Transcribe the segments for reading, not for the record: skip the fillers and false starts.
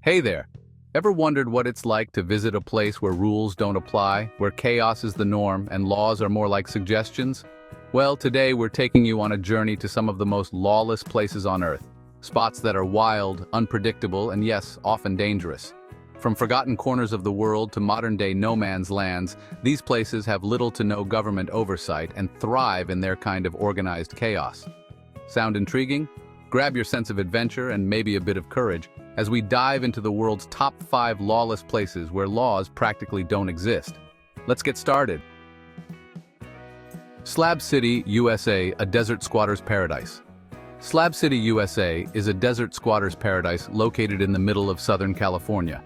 Hey there! Ever wondered what it's like to visit a place where rules don't apply, where chaos is the norm and laws are more like suggestions? Well, today we're taking you on a journey to some of the most lawless places on Earth. Spots that are wild, unpredictable, and yes, often dangerous. From forgotten corners of the world to modern-day no-man's lands, these places have little to no government oversight and thrive in their kind of organized chaos. Sound intriguing? Grab your sense of adventure and maybe a bit of courage as we dive into the world's top 5 lawless places where laws practically don't exist. Let's get started. Slab City, USA, a desert squatter's paradise. Slab City, USA is a desert squatter's paradise located in the middle of Southern California.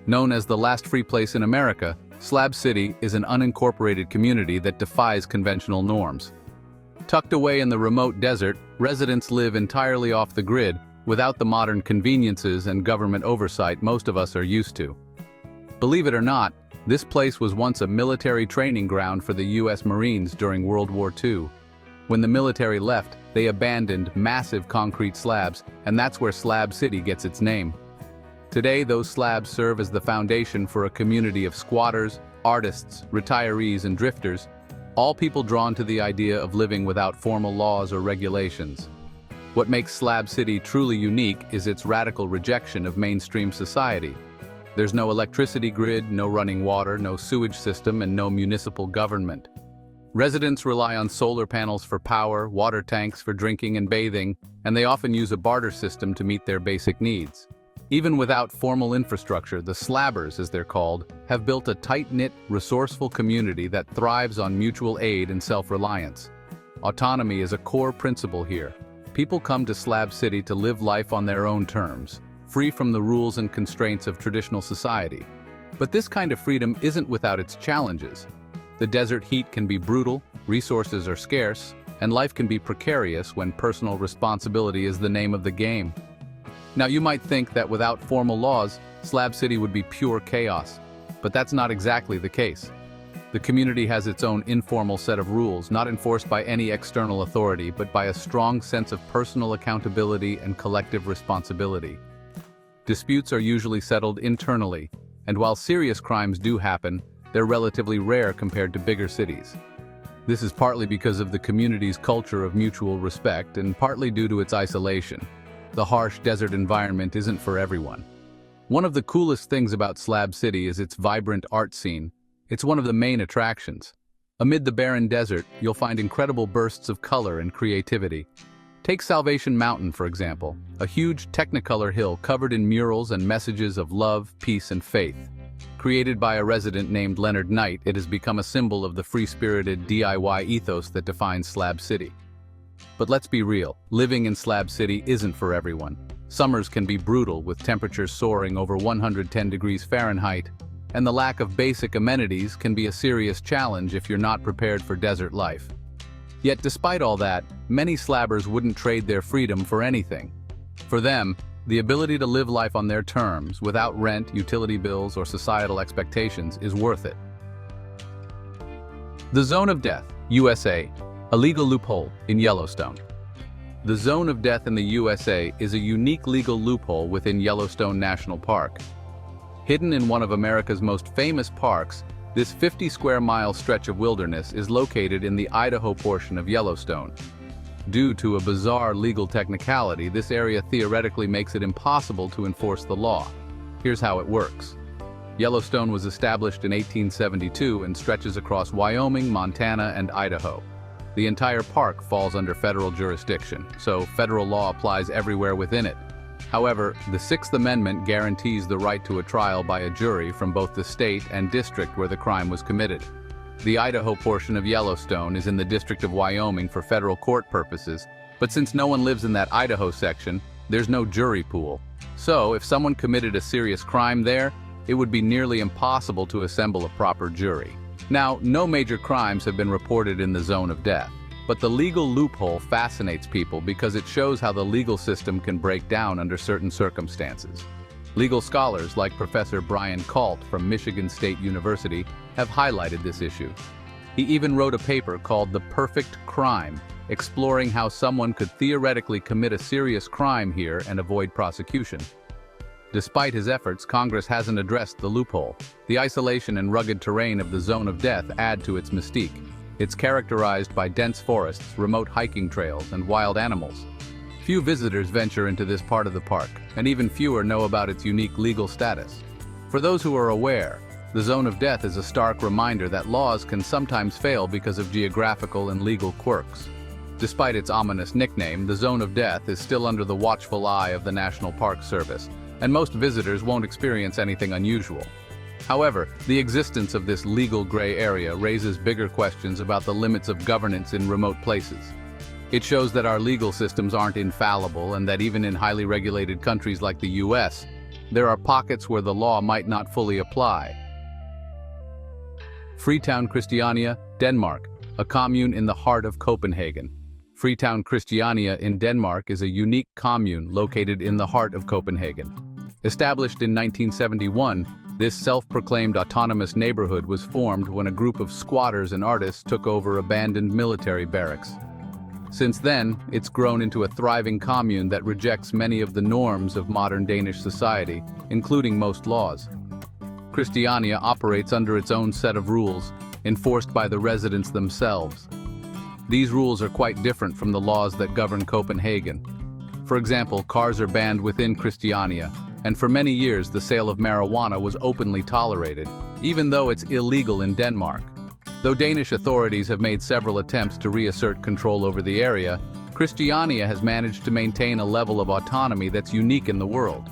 Known as the last free place in America, Slab City is an unincorporated community that defies conventional norms. Tucked away in the remote desert, residents live entirely off the grid, without the modern conveniences and government oversight most of us are used to. Believe it or not, this place was once a military training ground for the U.S. Marines during World War II. When the military left, they abandoned massive concrete slabs, and that's where Slab City gets its name. Today, those slabs serve as the foundation for a community of squatters, artists, retirees, and drifters, all people drawn to the idea of living without formal laws or regulations. What makes Slab City truly unique is its radical rejection of mainstream society. There's no electricity grid, no running water, no sewage system, and no municipal government. Residents rely on solar panels for power, water tanks for drinking and bathing, and they often use a barter system to meet their basic needs. Even without formal infrastructure, the Slabbers, as they're called, have built a tight-knit, resourceful community that thrives on mutual aid and self-reliance. Autonomy is a core principle here. People come to Slab City to live life on their own terms, free from the rules and constraints of traditional society. But this kind of freedom isn't without its challenges. The desert heat can be brutal, resources are scarce, and life can be precarious when personal responsibility is the name of the game. Now, you might think that without formal laws, Slab City would be pure chaos, but that's not exactly the case. The community has its own informal set of rules, not enforced by any external authority, but by a strong sense of personal accountability and collective responsibility. Disputes are usually settled internally, and while serious crimes do happen, they're relatively rare compared to bigger cities. This is partly because of the community's culture of mutual respect and partly due to its isolation. The harsh desert environment isn't for everyone. One of the coolest things about Slab City is its vibrant art scene. It's one of the main attractions. Amid the barren desert, you'll find incredible bursts of color and creativity. Take Salvation Mountain, for example, a huge Technicolor hill covered in murals and messages of love, peace, and faith. Created by a resident named Leonard Knight, it has become a symbol of the free-spirited DIY ethos that defines Slab City. But let's be real, living in Slab City isn't for everyone. Summers can be brutal, with temperatures soaring over 110 degrees Fahrenheit, and the lack of basic amenities can be a serious challenge if you're not prepared for desert life. Yet despite all that, many slabbers wouldn't trade their freedom for anything. For them, the ability to live life on their terms, without rent, utility bills, or societal expectations, is worth it. The Zone of Death, USA, a legal loophole in Yellowstone. The Zone of Death in the USA is a unique legal loophole within Yellowstone National Park. Hidden in one of America's most famous parks, this 50-square-mile stretch of wilderness is located in the Idaho portion of Yellowstone. Due to a bizarre legal technicality, this area theoretically makes it impossible to enforce the law. Here's how it works. Yellowstone was established in 1872 and stretches across Wyoming, Montana, and Idaho. The entire park falls under federal jurisdiction, so federal law applies everywhere within it. However, the Sixth Amendment guarantees the right to a trial by a jury from both the state and district where the crime was committed. The Idaho portion of Yellowstone is in the District of Wyoming for federal court purposes, but since no one lives in that Idaho section, there's no jury pool. So, if someone committed a serious crime there, it would be nearly impossible to assemble a proper jury. Now, no major crimes have been reported in the Zone of Death. But the legal loophole fascinates people because it shows how the legal system can break down under certain circumstances. Legal scholars like Professor Brian Kalt from Michigan State University have highlighted this issue. He even wrote a paper called The Perfect Crime, exploring how someone could theoretically commit a serious crime here and avoid prosecution. Despite his efforts, Congress hasn't addressed the loophole. The isolation and rugged terrain of the Zone of Death add to its mystique. It's characterized by dense forests, remote hiking trails, and wild animals. Few visitors venture into this part of the park, and even fewer know about its unique legal status. For those who are aware, the Zone of Death is a stark reminder that laws can sometimes fail because of geographical and legal quirks. Despite its ominous nickname, the Zone of Death is still under the watchful eye of the National Park Service, and most visitors won't experience anything unusual. However, the existence of this legal gray area raises bigger questions about the limits of governance in remote places. It shows that our legal systems aren't infallible and that even in highly regulated countries like the US, there are pockets where the law might not fully apply. Freetown, Christiania, Denmark, a commune in the heart of Copenhagen. Freetown, Christiania in Denmark is a unique commune located in the heart of Copenhagen. Established in 1971, this self-proclaimed autonomous neighborhood was formed when a group of squatters and artists took over abandoned military barracks. Since then, it's grown into a thriving commune that rejects many of the norms of modern Danish society, including most laws. Christiania operates under its own set of rules, enforced by the residents themselves. These rules are quite different from the laws that govern Copenhagen. For example, cars are banned within Christiania, and for many years the sale of marijuana was openly tolerated, even though it's illegal in Denmark. Though Danish authorities have made several attempts to reassert control over the area, Christiania has managed to maintain a level of autonomy that's unique in the world.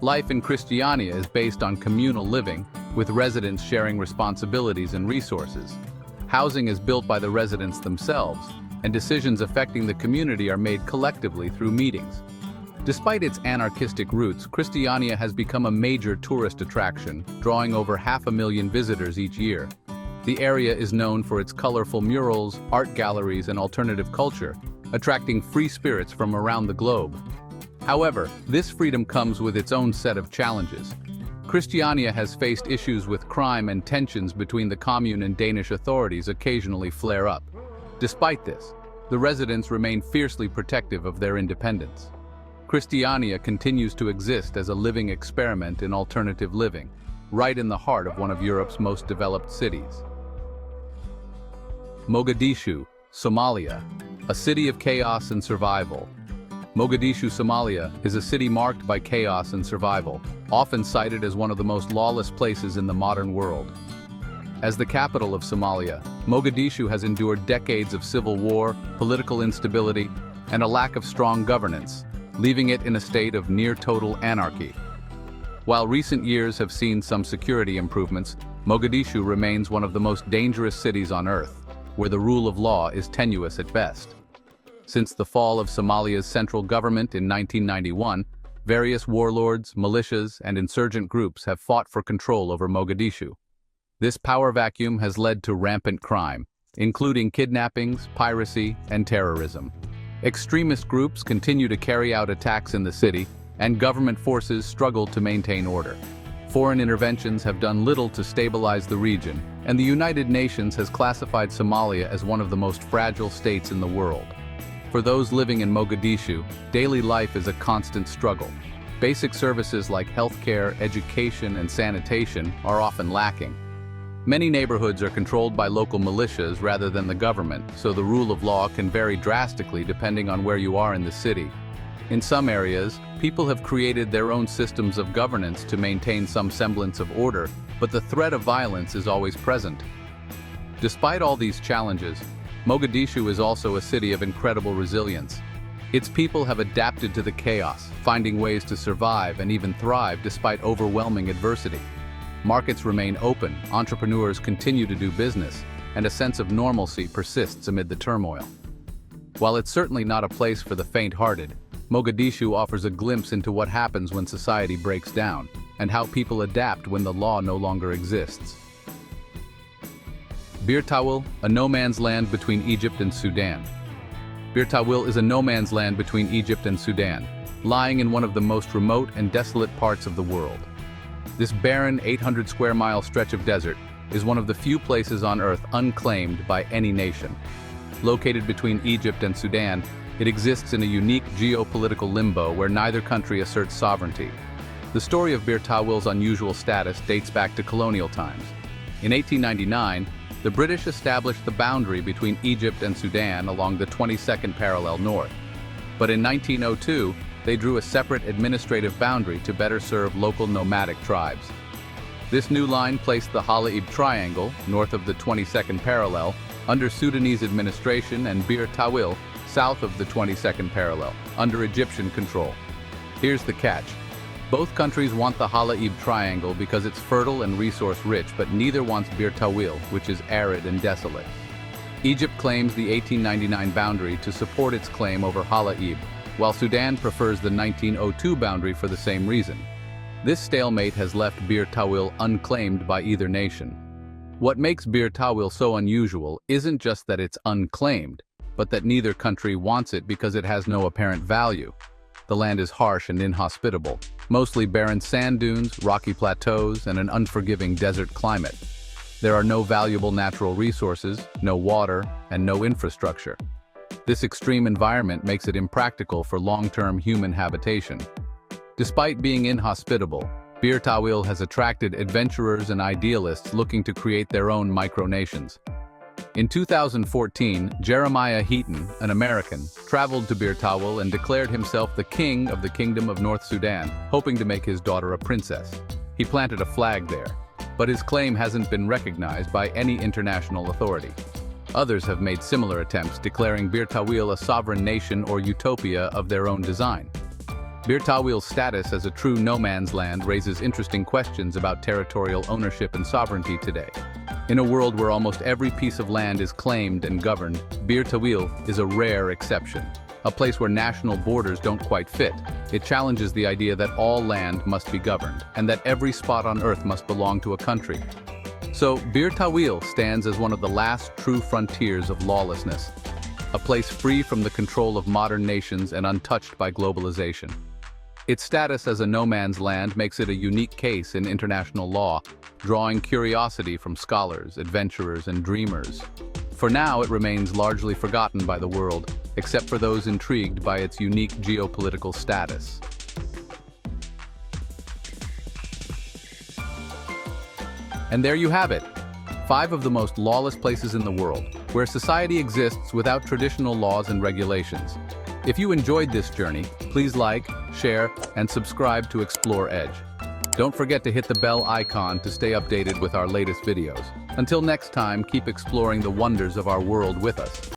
Life in Christiania is based on communal living, with residents sharing responsibilities and resources. Housing is built by the residents themselves, and decisions affecting the community are made collectively through meetings. Despite its anarchistic roots, Christiania has become a major tourist attraction, drawing over 500,000 visitors each year. The area is known for its colorful murals, art galleries, and alternative culture, attracting free spirits from around the globe. However, this freedom comes with its own set of challenges. Christiania has faced issues with crime, and tensions between the commune and Danish authorities occasionally flare up. Despite this, the residents remain fiercely protective of their independence. Christiania continues to exist as a living experiment in alternative living, right in the heart of one of Europe's most developed cities. Mogadishu, Somalia, a city of chaos and survival. Mogadishu, Somalia, is a city marked by chaos and survival, often cited as one of the most lawless places in the modern world. As the capital of Somalia, Mogadishu has endured decades of civil war, political instability, and a lack of strong governance, leaving it in a state of near-total anarchy. While recent years have seen some security improvements, Mogadishu remains one of the most dangerous cities on earth, where the rule of law is tenuous at best. Since the fall of Somalia's central government in 1991, various warlords, militias, and insurgent groups have fought for control over Mogadishu. This power vacuum has led to rampant crime, including kidnappings, piracy, and terrorism. Extremist groups continue to carry out attacks in the city, and government forces struggle to maintain order. Foreign interventions have done little to stabilize the region, and the United Nations has classified Somalia as one of the most fragile states in the world. For those living in Mogadishu, daily life is a constant struggle. Basic services like healthcare, education, and sanitation are often lacking. Many neighborhoods are controlled by local militias rather than the government, so the rule of law can vary drastically depending on where you are in the city. In some areas, people have created their own systems of governance to maintain some semblance of order, but the threat of violence is always present. Despite all these challenges, Mogadishu is also a city of incredible resilience. Its people have adapted to the chaos, finding ways to survive and even thrive despite overwhelming adversity. Markets remain open, entrepreneurs continue to do business, and a sense of normalcy persists amid the turmoil. While it's certainly not a place for the faint-hearted, Mogadishu offers a glimpse into what happens when society breaks down, and how people adapt when the law no longer exists. Bir Tawil, a no-man's land between Egypt and Sudan. Bir Tawil is a no-man's land between Egypt and Sudan, lying in one of the most remote and desolate parts of the world. This barren 800-square-mile stretch of desert is one of the few places on Earth unclaimed by any nation. Located between Egypt and Sudan, it exists in a unique geopolitical limbo where neither country asserts sovereignty. The story of Bir Tawil's unusual status dates back to colonial times. In 1899, the British established the boundary between Egypt and Sudan along the 22nd parallel north. But in 1902, they drew a separate administrative boundary to better serve local nomadic tribes. This new line placed the Halaib Triangle, north of the 22nd parallel, under Sudanese administration and Bir Tawil, south of the 22nd parallel, under Egyptian control. Here's the catch. Both countries want the Halaib Triangle because it's fertile and resource-rich, but neither wants Bir Tawil, which is arid and desolate. Egypt claims the 1899 boundary to support its claim over Halaib, while Sudan prefers the 1902 boundary for the same reason. This stalemate has left Bir Tawil unclaimed by either nation. What makes Bir Tawil so unusual isn't just that it's unclaimed, but that neither country wants it because it has no apparent value. The land is harsh and inhospitable, mostly barren sand dunes, rocky plateaus, and an unforgiving desert climate. There are no valuable natural resources, no water, and no infrastructure. This extreme environment makes it impractical for long-term human habitation. Despite being inhospitable, Bir Tawil has attracted adventurers and idealists looking to create their own micronations. In 2014, Jeremiah Heaton, an American, traveled to Bir Tawil and declared himself the king of the Kingdom of North Sudan, hoping to make his daughter a princess. He planted a flag there, but his claim hasn't been recognized by any international authority. Others have made similar attempts, declaring Bir Tawil a sovereign nation or utopia of their own design. Bir Tawil's status as a true no-man's land raises interesting questions about territorial ownership and sovereignty today. In a world where almost every piece of land is claimed and governed, Bir Tawil is a rare exception, a place where national borders don't quite fit. It challenges the idea that all land must be governed, and that every spot on Earth must belong to a country. So, Bir Tawil stands as one of the last true frontiers of lawlessness, a place free from the control of modern nations and untouched by globalization. Its status as a no-man's land makes it a unique case in international law, drawing curiosity from scholars, adventurers, and dreamers. For now, it remains largely forgotten by the world, except for those intrigued by its unique geopolitical status. And there you have it, 5 of the most lawless places in the world, where society exists without traditional laws and regulations. If you enjoyed this journey, please like, share, and subscribe to Explore Edge. Don't forget to hit the bell icon to stay updated with our latest videos. Until next time, keep exploring the wonders of our world with us.